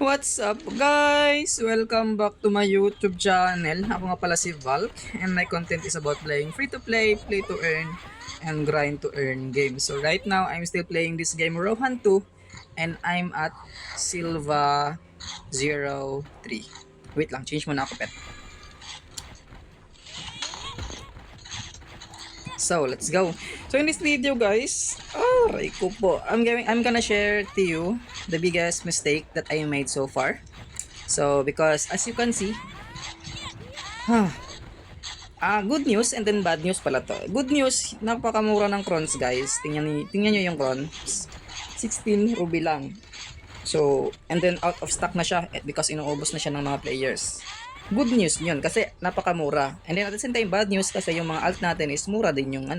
What's up guys? Welcome back to my YouTube channel. Ako nga pala si Valk and my content is about playing free-to-play, play-to-earn, and grind-to-earn games. So right now, I'm still playing this game Rohan 2 and I'm at Silva 03. Wait lang, change muna ako pet. So, let's go. So, in this video, guys, aray ko po, I'm gonna share to you the biggest mistake that I made so far. So, because as you can see, good news and then bad news pala to. Good news, napakamura ng crons, guys. Tingnan niyo yung crons. 16 ruby lang. So, and then out of stock na siya because inuubos na siya ng mga players. Good news yun kasi napakamura. And then at the same time bad news kasi yung mga alt natin is mura din yung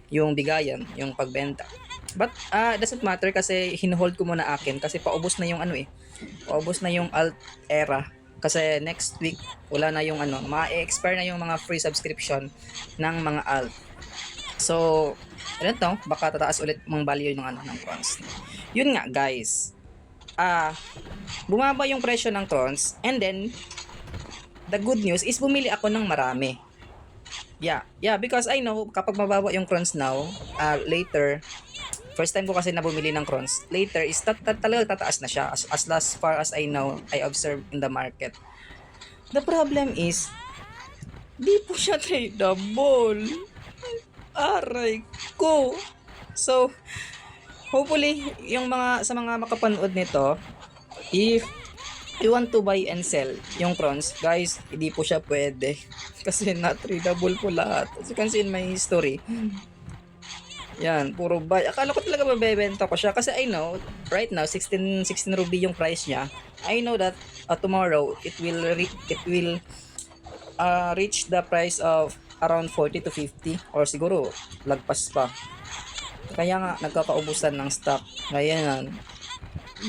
yung bigayan, yung pagbenta. But doesn't matter kasi hinuhold ko muna akin kasi paubos na yung paubos na yung alt era. Kasi next week wala na yung ma-expire na yung mga free subscription ng mga alt. So, I don't know, baka tataas ulit mga value ng ng crons. Yun nga guys. Bumaba yung presyo ng crons and then the good news is bumili ako ng marami. Yeah, because I know kapag mababa yung crons now, later, first time ko kasi na bumili ng crons, later is talaga tataas na siya as far as I know, I observe in the market. The problem is, di po siya tradable. Aray ko. So, hopefully, yung sa mga makapanood nito, if you want to buy and sell yung crons, guys, hindi po siya pwede. Kasi not tradable po lahat. As you can see in my history. Yan, puro buy. Akala ko talaga mabebenta ko siya. Kasi I know, right now, 16 ruby yung price niya. I know that tomorrow, it will reach the price of around 40 to 50. Or siguro, lagpas pa. Kaya nga, nagkakaubusan ng stock. Kaya yan.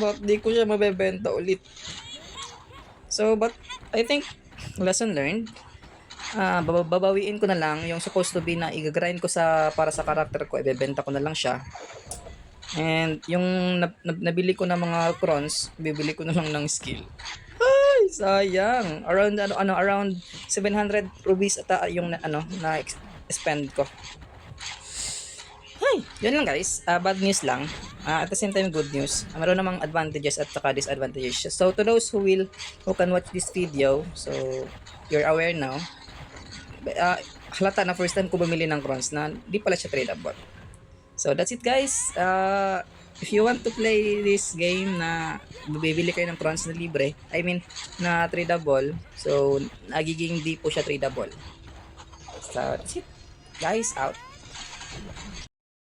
Ba't di ko siya mabebenta ulit? So, but I think lesson learned. Babawiin ko na lang yung supposed to be na i-grind ko para sa character ko, ibebenta ko na lang siya. And yung nabili ko na mga crons, bibili ko na lang ng skill. Ay, sayang. Around 700 rupees ata yung na spend ko. Ay, yun lang guys. Bad news lang. At the same time, good news. Meron namang advantages at saka disadvantages. So, to those who can watch this video, so, you're aware now, halata na first time ko bumili ng crons na di pala siya tradable. So, that's it guys. If you want to play this game na bibili kayo ng crons na libre, I mean, na tradable, so, nagiging di po siya tradable. So, that's it. Guys, out.